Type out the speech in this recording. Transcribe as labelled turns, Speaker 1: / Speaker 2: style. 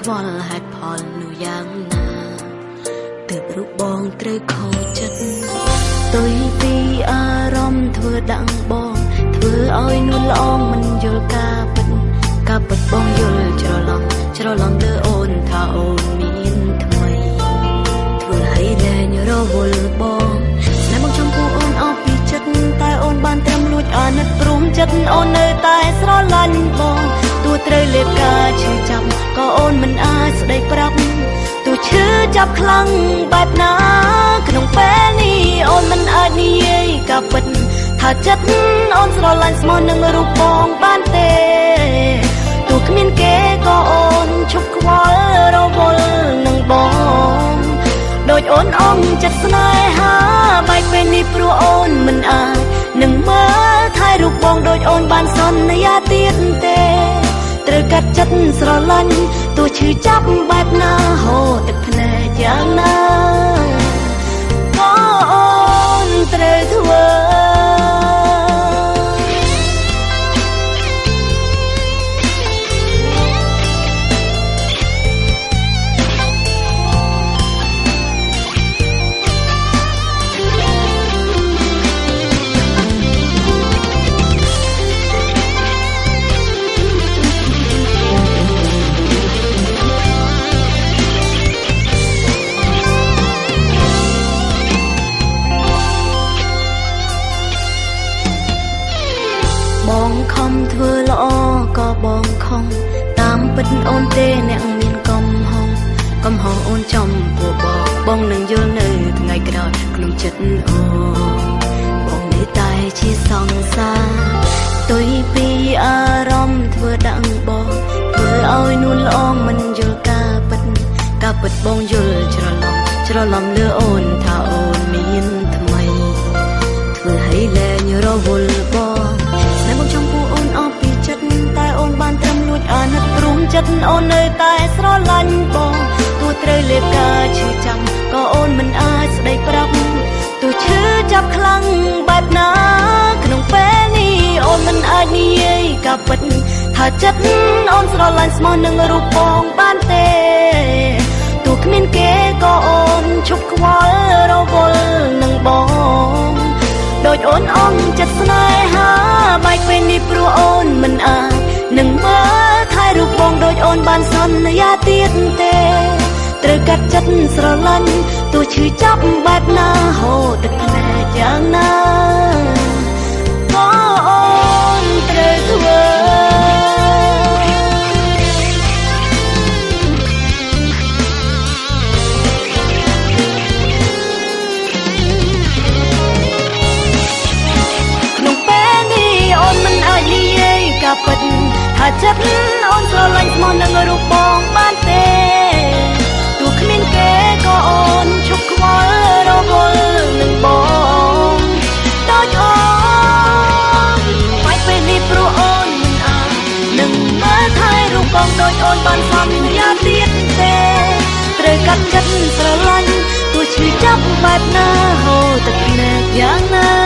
Speaker 1: ខ្វល់ហេតុផលនោះយ៉ាងណាទើបរូបបងត្រូវខូចចិត្តផ្ទុយពីអារម្មណ៍ធ្វើដាក់បងធ្វើឲ្យនួនល្អមិនយល់ការពិតបងយល់ច្រឡំលើអូនថាអូនមានថ្មីធ្វើឲ្យលែងរវល់បងស្នេហ៍មកចំពោះអូនអស់ពីចិត្តតែអូនបានត្រឹមលួចអាណិតព្រមចិត្តអូននៅតែស្រឡាញ់បងទោះត្រូវលេបការឈឺចាប់ក៏អូនមិនអាចស្ដីប្រាប់ទោះឈឺចាប់ខ្លាំងបែបណាក្នុងពេលនេះអូនមិនអាចនិយាយការពិតថាចិត្តអូនស្រឡាញ់ស្មោះនឹងរូបបងបានទេទោះគ្មានគេក៏អូនឈប់ខ្វល់រវល់នឹងបងដូចអូនអងចិត្តស្នេហាបែកពេលនេះព្រោះអូនមិនអាចនឹងមើលថែរូបបងដូចអូនបានសន្យាទៀតទេត្រូវកាត់ចិត្តស្រឡាញ់ទោះឈឺចាប់បែបណាហូរទឹកភ្នែកយ៉ាងណាក៏អូនត្រូវធ្វើបងខំធ្វើល្អក៏បងខំតាមពិតអូនទេអ្នកមានកំហុសអូនចំពោះបងនឹងយល់នៅថ្ងៃក្រោយក្នុងចិត្តអូបងនៅតែជាសង្សារផ្ទុយពីអារម្មណ៍ធ្វើដាក់បងធ្វើឲ្យនួនល្អមិនយល់ការពិតបងយល់ច្រឡំលើអូនថាអូនមានថ្មីធ្វើឲ្យលែងរវល់បងមកចំពោះអូនអស់ពីចិត្តតែអូនបានត្រឹមលួចអាណិតព្រមចិត្តអូននៅតែស្រឡាញ់បងទោះត្រូវលេបការឈឺចាំក៏អូនមិនអាចស្ដីប្រាប់ទោះឈឺចាប់ខ្លាំងបែបណាក្នុងពេលនេះអូនមិនអាចនិយាយការពិតថាចិត្តអូនស្រឡាញ់ស្មោះនឹងរូបបងបានទេទោះគ្មានគេក៏អូនឈប់ខ្វល់រវល់នឹងបងដូចអូនអងចិត្តស្នេហាបែកពេលនេះព្រោះអូនមិនអាចនឹងមើលថែរូបបងដូចអូនបានសន្យាទៀតទេត្រូវកាត់ចិត្តស្រឡាញ់ទោះឈឺចាប់បែបណាហូរទឹកភ្នែកយ៉ាងណាក៏អូនត្រូវធ្វើពិតថាចិត្តអូនស្រឡាញ់ស្មោះនឹងរូបបងបានទេទោះគ្មានគេក៏អូនឈប់ខ្វល់រវល់នឹងបងដូចអូនបែកពេលនេះព្រោះអូនមិនអាចនឹងមើលថែរូបបងដូចអូនបានសន្យាទៀតទេត្រូវកាត់ចិត្តស្រឡាញ់ទោះឈឺចាប់បែបណាហូរទឹកភ្នែកយ៉ាងណា